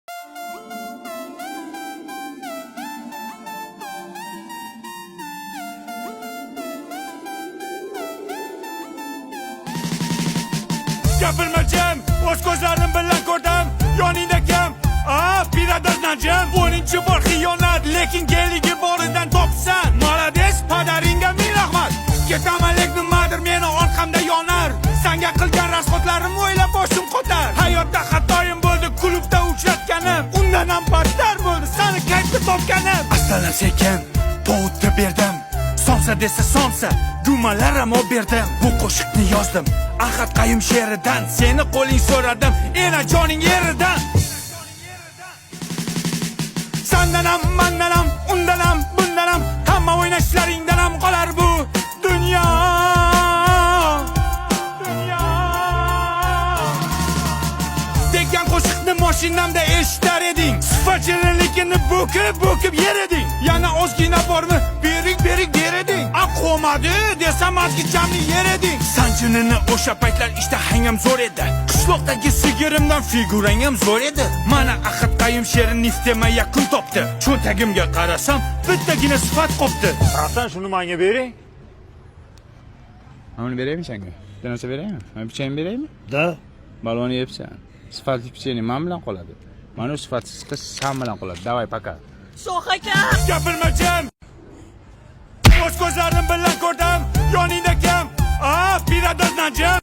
Gapirmachim, o'z ko'zlarim bilan ko'rdim, yoningda kim? Birodar Najim. 10-chi bor xiyonat, lekin geligi boridan topsan. Молодец, padaringga ming rahmat. Ketaman lek nimadir meni orqamda yonar. Senga qilgan rasxotlarim o'ylab boshim qotar. Hayotda xatoyim bo'ldi, klubda uchratganim. Undan ham battar bo'ldi, seni qaytib topganim. Astalar sekin, povutni berdim. Somsa desa somsa, gumalar ham berdim. Bu qo'shiqni yozdim Ahad Qayum she'ridan. Seni qo'ling so'radim, ena joning yeridan. Sendan ham, mendan ham, undan ham, bundan ham, hamma o'ynashlaringdan ham qolar bu dunyo. Degan qo'shiqni mashinamda eshitar eding. Sifatchilikni bo'kib yer eding. Yana ozgina bormi? Bering der eding. Qo'madi desam azgichamni yer eding. Sanjinini o'sha paytlar ishda hangam zo'r edi. Qishloqdagi sigirimdan figurang ham zo'r edi. Mana Ahad Qayum she'ri niftema yakun topdi. Cho'ntagimga qarasam, bittagina sifat qopti. Hasan shuni menga bering. Mana beraymi senga? Narsa beraymi? Men pichayni beraymi? Da. Balonni yebsan. Sifatli pichayni men bilan qoladi. Mana sifatsiz qiz sen bilan qoladi. Davay paka. So'xaka! Gapirmachim. O'z ko'zlarim bilan ko'rdim, yoningda kim? Birodar Najim.